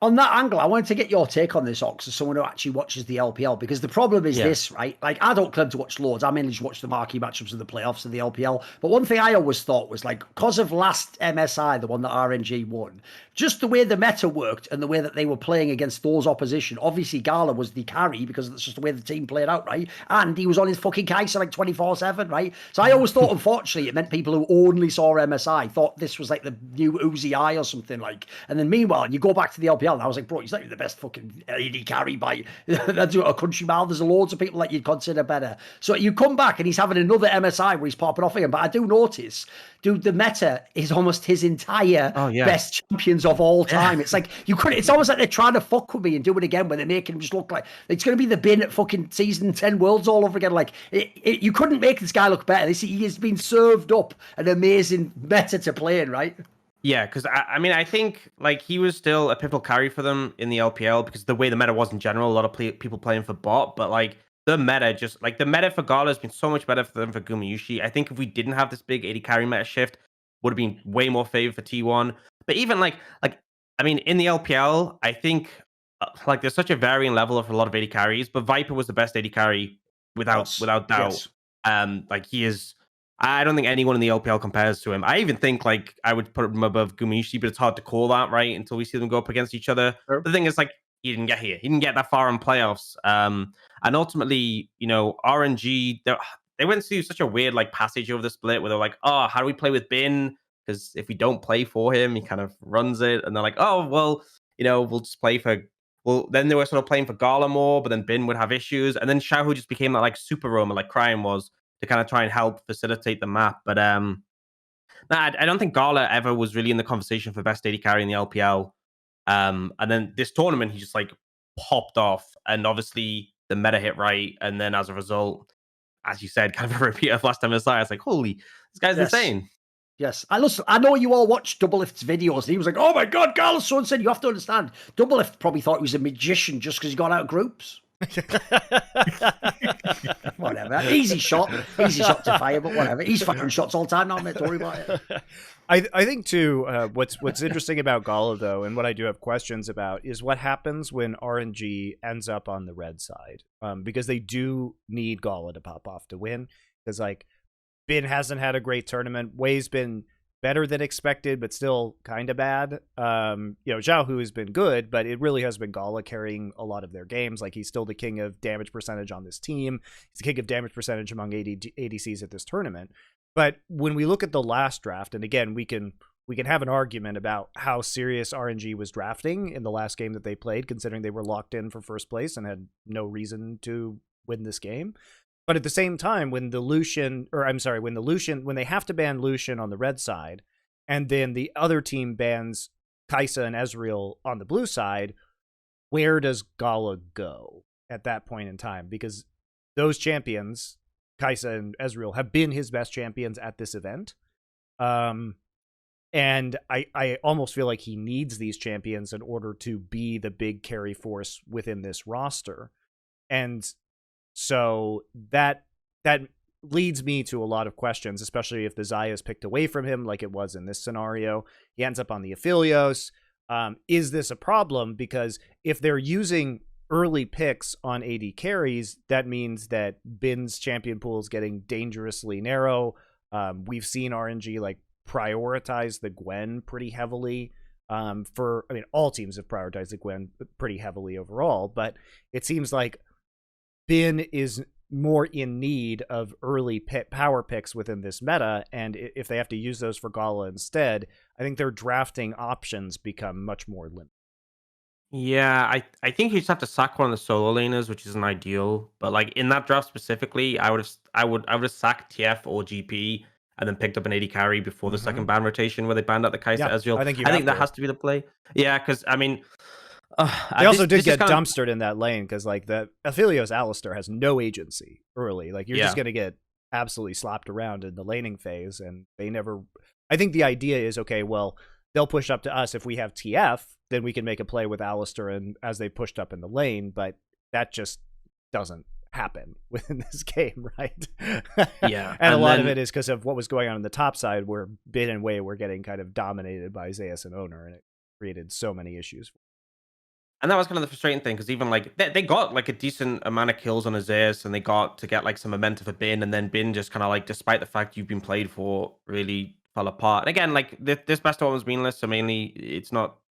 On that angle, I wanted to get your take on this, Ox, as someone who actually watches the LPL, because the problem is this, right? Like, I don't claim to watch loads. I mainly just watch the marquee matchups of the playoffs of the LPL. But one thing I always thought was, like, because of last MSI, the one that RNG won, just the way the meta worked and the way that they were playing against those opposition. Obviously, Gala was the carry because that's just the way the team played out, right? And he was on his fucking Kaiser like 24/7, right? So I always thought, unfortunately, it meant people who only saw MSI thought this was like the new Uzi I or something like. And then meanwhile, you go back to the LPL, and I was like, bro, he's not even the best fucking AD carry by that's a country mile. There's loads of people that you'd consider better. So you come back and he's having another MSI where he's popping off again. But I do notice, dude, the meta is almost his entire best champions of all time. It's like you couldn't. It's almost like they're trying to fuck with me and do it again, where they're making him just look like it's going to be the bin at fucking season 10 Worlds all over again. Like you couldn't make this guy look better. He has been served up an amazing meta to play in, right? Yeah, because I mean, I think like he was still a pivotal carry for them in the LPL because the way the meta was in general, a lot of people playing for bot, but like the meta just like the meta for Gala has been so much better for them for Gumayusi. I think if we didn't have this big AD carry meta shift, would have been way more favored for T1. But even like I mean, in the LPL, I think like there's such a varying level of a lot of AD carries, but Viper was the best AD carry without doubt. Yes. Like he is. I don't think anyone in the LPL compares to him. I even think like I would put him above Gumayusi, but it's hard to call that, right? Until we see them go up against each other. Sure. The thing is, like, he didn't get here. He didn't get that far in playoffs. And ultimately, you know, RNG, they went through such a weird like passage over the split where they're like, oh, how do we play with Bin? Because if we don't play for him, he kind of runs it. And they're like, oh, well, you know, we'll just play for. Well, then they were sort of playing for Gala more, but then Bin would have issues. And then Xiaohu just became that like super roamer, like Cryon was, to kind of try and help facilitate the map. But no, I don't think Gala ever was really in the conversation for best AD carry in the LPL. And then this tournament, he just like popped off, and obviously the meta hit right, and then as a result, as you said, kind of a repeat of last time I saw, I was like, holy, this guy's insane. Yes, I know you all watched Doublelift's videos, and he was like, "Oh my god, Gala's so insane." You have to understand, Doublelift probably thought he was a magician just because he got out of groups. Whatever, easy shot to fire, but whatever. He's firing shots all the time now, mate. Don't worry about it. I think too. What's interesting about Gala though, and what I do have questions about, is what happens when RNG ends up on the red side, because they do need Gala to pop off to win. Because like Bin hasn't had a great tournament. Wei's been better than expected, but still kind of bad. You know, Xiaohu has been good, but it really has been Gala carrying a lot of their games. Like he's still the king of damage percentage on this team. He's the king of damage percentage among ADCs at this tournament. But when we look at the last draft, and again, we can have an argument about how serious RNG was drafting in the last game that they played, considering they were locked in for first place and had no reason to win this game. But at the same time, when they have to ban Lucian on the red side, and then the other team bans Kai'Sa and Ezreal on the blue side, where does Gala go at that point in time? Because those champions, Kai'Sa and Ezreal, have been his best champions at this event. And I almost feel like he needs these champions in order to be the big carry force within this roster. And so that leads me to a lot of questions, especially if the Xayah is picked away from him, like it was in this scenario. He ends up on the Aphelios. Is this a problem? Because if they're using early picks on AD carries, that means that Bin's champion pool is getting dangerously narrow. We've seen RNG like prioritize the Gwen pretty heavily. All teams have prioritized the Gwen pretty heavily overall, but it seems like Bin is more in need of early power picks within this meta, and if they have to use those for Gala instead, I think their drafting options become much more limited. Yeah, I think you just have to sack one of the solo laners, which isn't ideal. But like in that draft specifically, I would have sacked TF or GP and then picked up an AD carry before the second ban rotation where they banned out the Kai'Sa Ezreal. I think that has to be the play. Yeah, because I mean, they also did get dumpstered in that lane because like the Aphelios Alistar has no agency early. Like you're just gonna get absolutely slapped around in the laning phase, and they never. I think the idea is, okay, well, they'll push up to us if we have TF, then we can make a play with Alistar and as they pushed up in the lane, but that just doesn't happen within this game, right? Yeah. and a lot of it is because of what was going on the top side, where Bin and Wei were getting kind of dominated by Zeus and Owner, and it created so many issues. And that was kind of the frustrating thing, because even like they got like a decent amount of kills on Azir's, and they got to get like some momentum for Bin, and then Bin just kind of like, despite the fact you've been played for, really fell apart. And again, like this best of one was meaningless, so mainly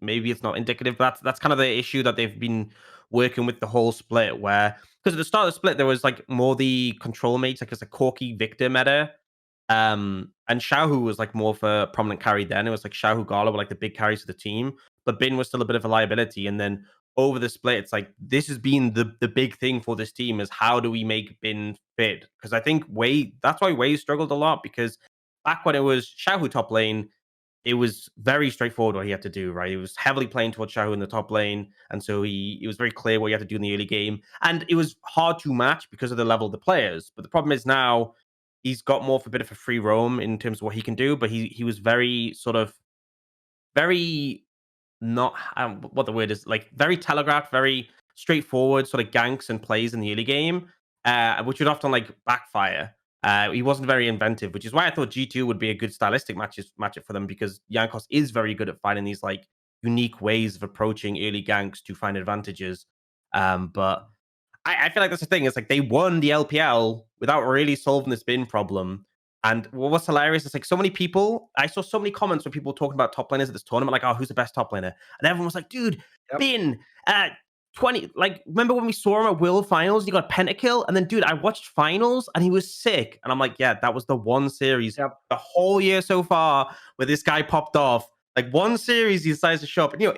maybe it's not indicative, but that's kind of the issue that they've been working with the whole split, where because at the start of the split there was like more the control mates, like it's a Corki Victor meta. And Xiaohu was like more of a prominent carry then. It was like Xiaohu Gala were like the big carries of the team, but Bin was still a bit of a liability. And then over the split, it's like this has been the big thing for this team, is how do we make Bin fit? Because I think that's why Wei struggled a lot, because back when it was Xiaohu top lane, it was very straightforward what he had to do, right? He was heavily playing towards Xiaohu in the top lane, and so it was very clear what he had to do in the early game. And it was hard to match because of the level of the players. But the problem is now he's got more of a bit of a free roam in terms of what he can do, but he was very not what the word is, like very telegraphed, very straightforward sort of ganks and plays in the early game, which would often like backfire. He wasn't very inventive, which is why I thought G2 would be a good stylistic matchup for them, because Jankos is very good at finding these like unique ways of approaching early ganks to find advantages. But I feel like that's the thing. It's like they won the LPL without really solving this bin problem. And what's hilarious is like so many people, I saw so many comments where people talking about top laners at this tournament, like, oh, who's the best top laner? And everyone was like, dude, Bin, 20, like, remember when we saw him at World Finals, he got a pentakill? And then, dude, I watched Finals and he was sick. And I'm like, yeah, that was the one series, the whole year so far where this guy popped off. Like, one series he decides to show up. And, you know,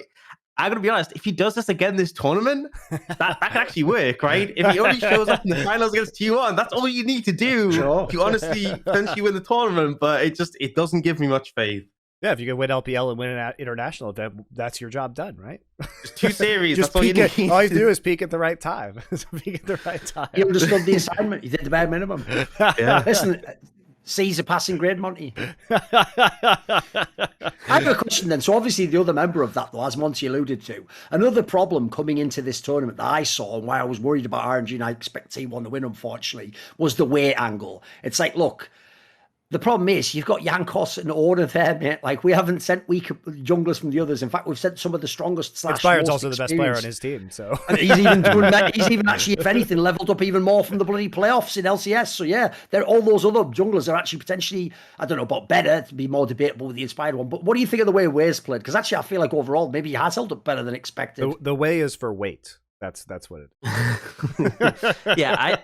I'm going to be honest, if he does this again this tournament, that can actually work, right? If he only shows up in the finals against T1, that's all you need to do to honestly potentially win the tournament. But it doesn't give me much faith. Yeah, if you can win LPL and win an international event, that's your job done, right? Just 2 series. Just that's all you need. All you do is peak at the right time. Peak at the right time. You understood the assignment. You did the bare minimum. Yeah. Listen, C's a passing grade, Monte. I have a question then. So obviously the other member of that, though, as Monte alluded to, another problem coming into this tournament that I saw and why I was worried about RNG and I expect T1 to win, unfortunately, was the weight angle. It's like, look, the problem is you've got Jankos and Order there, mate. Like, we haven't sent weaker junglers from the others. In fact, we've sent some of the strongest. Inspired's also the best player on his team, so and he's even actually, if anything, leveled up even more from the bloody playoffs in LCS. So yeah, all those other junglers are actually potentially, I don't know about better, to be more debatable with the Inspired one. But what do you think of the way Wei's played? Because actually, I feel like overall maybe he has held up better than expected. The Wei is for weight. That's what it is. Yeah,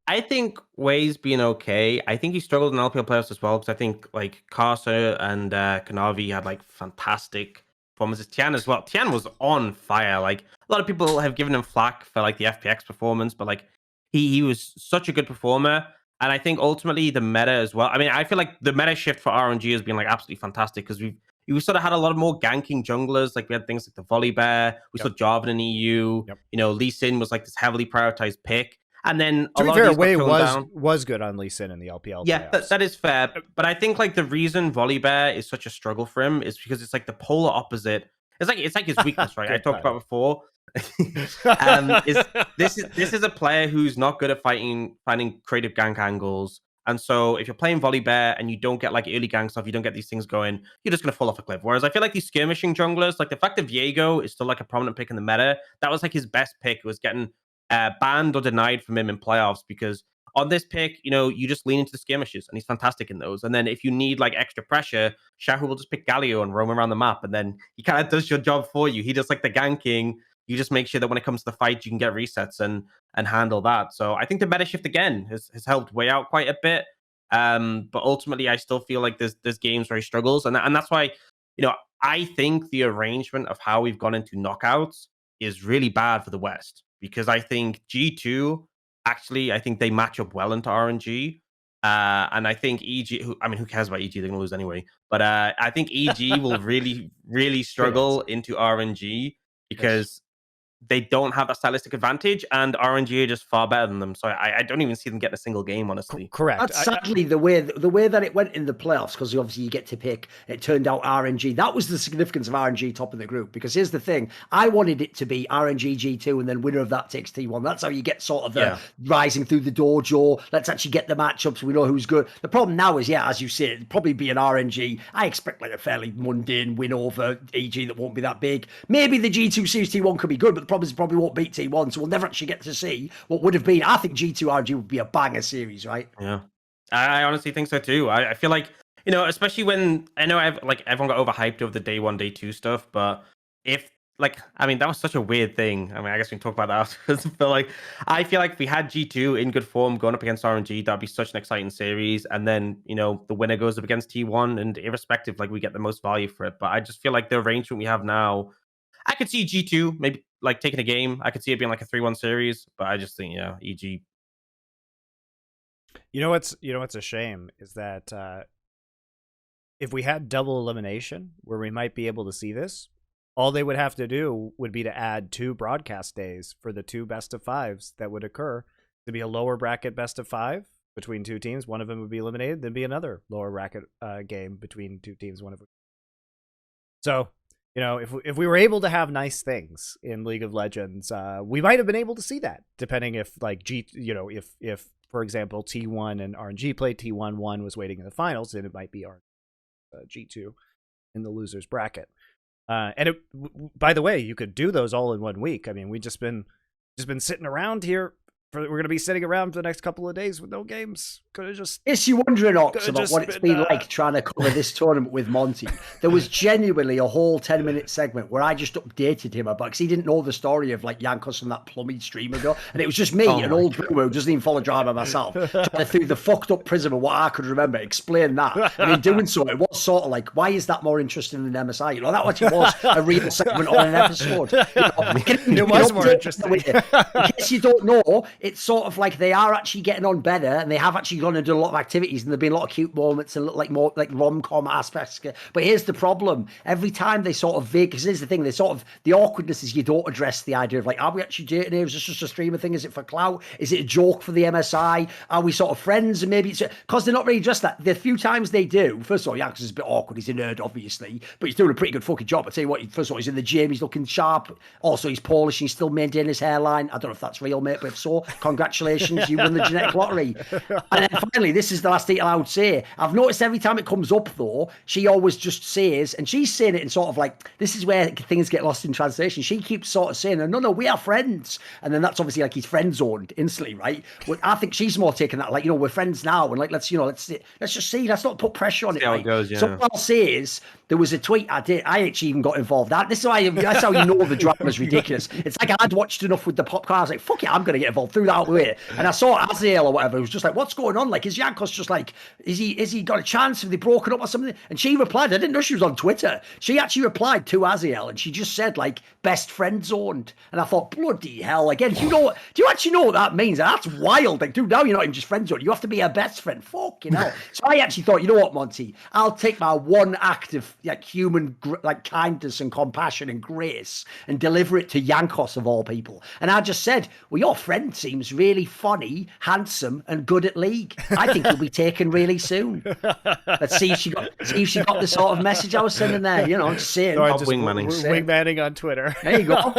I think Wei's been okay. I think he struggled in LPL playoffs as well, because I think like Karsa and Kanavi had like fantastic performances. Tian as well. Tian was on fire. Like, a lot of people have given him flack for like the FPX performance, but like he was such a good performer. And I think ultimately the meta as well. I mean, I feel like the meta shift for RNG has been like absolutely fantastic, because we sort of had a lot of more ganking junglers. Like, we had things like the Volley Bear. We saw Jarvan in EU. You know, Lee Sin was like this heavily prioritized pick. And then to be fair, Wei was good on Lee Sin in the LPL. Yeah, that is fair. But I think like the reason Volley Bear is such a struggle for him is because it's like the polar opposite. It's like his weakness, right? I talked about before. This is a player who's not good at finding creative gank angles. And so if you're playing Volley Bear and you don't get like early gank stuff, you don't get these things going, you're just going to fall off a cliff. Whereas I feel like these skirmishing junglers, like the fact that Viego is still like a prominent pick in the meta, that was like his best pick. It was getting banned or denied from him in playoffs, because on this pick, you know, you just lean into the skirmishes and he's fantastic in those. And then if you need like extra pressure, Xiaohu will just pick Galio and roam around the map, and then he kind of does your job for you. He does like the ganking. You just make sure that when it comes to the fight, you can get resets and handle that. So I think the meta shift again has helped Wei out quite a bit. But ultimately, I still feel like there's games where he struggles, and that's why, you know, I think the arrangement of how we've gone into knockouts is really bad for the West. Because I think G2, actually, I think they match up well into RNG. And I think EG, who cares about EG? They're going to lose anyway. But I think EG will really, really struggle into RNG, because they don't have that stylistic advantage, and RNG are just far better than them. So I don't even see them getting a single game, honestly. Correct. That's sadly the way that it went in the playoffs, because obviously you get to pick. It turned out RNG. That was the significance of RNG top of the group, because here's the thing. I wanted it to be RNG G2 and then winner of that takes T1. That's how you get sort of the rising through the dojo. Let's actually get the matchups. We know who's good. The problem now is, as you say, it'd probably be an RNG. I expect like a fairly mundane win over EG that won't be that big. Maybe the G2 Series T1 could be good, but probably won't beat T1, so we'll never actually get to see what would have been. I think G2 RNG would be a banger series, right? Yeah, I honestly think so too. I feel like, especially when I know everyone got overhyped over the day 1, day 2 stuff, but if that was such a weird thing. I mean, I guess we can talk about that afterwards. But I feel like if we had G2 in good form going up against RNG, that'd be such an exciting series. And then the winner goes up against T1, and irrespective, we get the most value for it. But I just feel like the arrangement we have now, I could see G2 maybe taking a game. I could see it being a 3-1 series. But I just think EG. What's a shame is that if we had double elimination where we might be able to see this, all they would have to do would be to add 2 broadcast days for the 2 best of 5s that would occur. To be a lower bracket best of 5 between 2 teams, one of them would be eliminated, then be another lower bracket game between 2 teams, one of them. So, if we were able to have nice things in League of Legends, we might have been able to see that, depending if if for example T1 and RNG played, T1 was waiting in the finals, then it might be G2 in the losers bracket. And by the way, you could do those all in 1 week. I mean, we just been sitting around here. We're going to be sitting around for the next couple of days with no games. Could have just. Yes, you're wondering, Ochs, about what it's been like trying to cover this tournament with Monte. There was genuinely a whole 10-minute segment where I just updated him about, because he didn't know the story of Jankos and that plummy stream ago, and it was just me, an old boomer who doesn't even follow drama myself, trying to through the fucked up prism of what I could remember, explain that. And in doing so, it was sort of why is that more interesting than MSI? That actually was a real segment on an episode. It was more interesting. In case you don't know, it's sort of they are actually getting on better, and they have actually gone and done a lot of activities, and there've been a lot of cute moments and look more rom-com aspects. But here's the problem: every time they sort of because here's the thing, the awkwardness is you don't address the idea of are we actually dating here? Is this just a streamer thing? Is it for clout? Is it a joke for the MSI? Are we sort of friends? And maybe it's because they're not really addressed that. The few times they do, first of all, Jankos is a bit awkward. He's a nerd, obviously, but he's doing a pretty good fucking job. I tell you what, first of all, he's in the gym, he's looking sharp. Also, he's Polish, he's still maintaining his hairline. I don't know if that's real, mate, but if so, congratulations, you won the genetic lottery. And then finally, this is the last detail I would say. I've noticed every time it comes up, though, she always just says, and she's saying it in sort of this is where things get lost in translation. She keeps sort of saying, no, we are friends. And then that's obviously he's friend zoned instantly, right? Well, I think she's more taking that, we're friends now. And let's just see, let's not put pressure on it. How it goes, yeah. So what I'll say is, there was a tweet I actually even got involved. That's how you know the drama's ridiculous. It's I'd watched enough with the popcorn. I was fuck it, I'm going to get involved. Threw that out the way. And I saw Aziel or whatever. It was just what's going on? Is Jankos just is he got a chance? Have they broken up or something? And she replied, I didn't know she was on Twitter. She actually replied to Aziel, and she just said best friend zoned. And I thought, bloody hell, again, do you actually know what that means? And that's wild. Dude, now you're not even just friend zoned. You have to be her best friend. Fucking hell. So I actually thought, you know what, Monte? I'll take my one act of human kindness and compassion and grace and deliver it to Jankos of all people. And I just said, well, your friend seems really funny, handsome, and good at League. I think he'll be taken really soon. Let's see if she got the sort of message I was sending there. Just saying. Wingmanning on Twitter. There you go.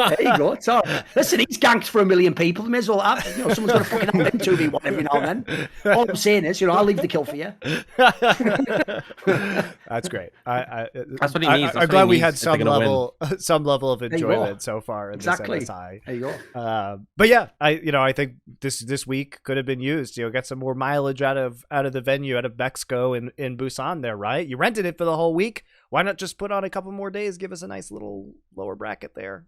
It's all right. Listen, he's ganked for 1 million people. May as well have, someone's got to fucking have him 2v1 every now and then. All I'm saying is, I'll leave the kill for you. That's great. That's what he needs. I'm glad we had some level of enjoyment so far in this MSI. There you go. But yeah, I think this week could have been used. Get some more mileage out of the venue, out of Mexico in Busan there, right? You rented it for the whole week. Why not just put on a couple more days? Give us a nice little lower bracket there.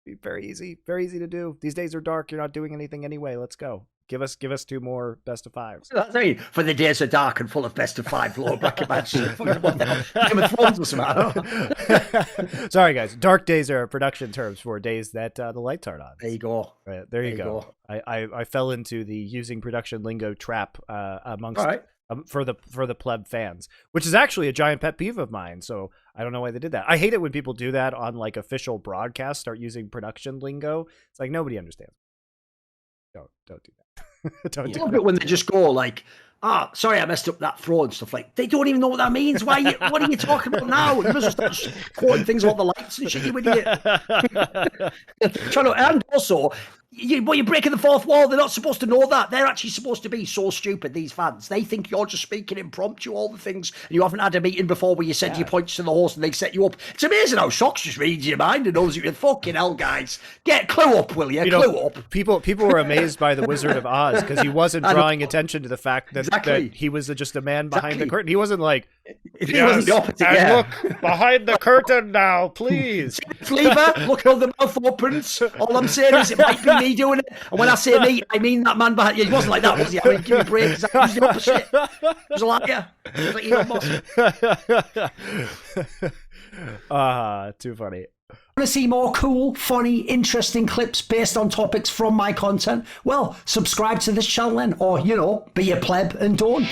Be very easy to do. These days are dark. You're not doing anything anyway. Let's go. Give us 2 more best of 5s. That's what I mean. For the days are dark and full of best of 5 lower bracket matches. Game of Thrones or something. Sorry, guys. Dark days are production terms for days that the lights aren't on. There you go. Right, there you go. I fell into the using production lingo trap amongst for the pleb fans, which is actually a giant pet peeve of mine. So I don't know why they did that. I hate it when people do that on official broadcasts, start using production lingo. It's nobody understands. Don't do that. Don't do love it when they just go sorry, I messed up that throw and stuff. They don't even know what that means. What are you talking about now? You must start quoting things about the lights and shit, you idiot. And also, you're breaking the fourth wall. They're not supposed to know that. They're actually supposed to be so stupid, these fans. They think you're just speaking impromptu, all the things, and you haven't had a meeting before where you said your points to the host and they set you up. It's amazing how Shocks just reads your mind and knows you're fucking hell, guys. Get clue up, will you? Clue up. People were amazed by the Wizard of Oz because he wasn't drawing attention to the fact that he was just a man behind the curtain. He wasn't like, he wasn't the opposite. And look behind the curtain now, please. Lever, look how the mouth opens. All I'm saying is it might be me doing it. And when I say me, I mean that man behind you. He wasn't like that, was he? I mean, give me a break. He was the opposite. He was a liar. He was like Elon Musk. Too funny. Want to see more cool, funny, interesting clips based on topics from my content? Well, subscribe to this channel then, or, be a pleb and don't.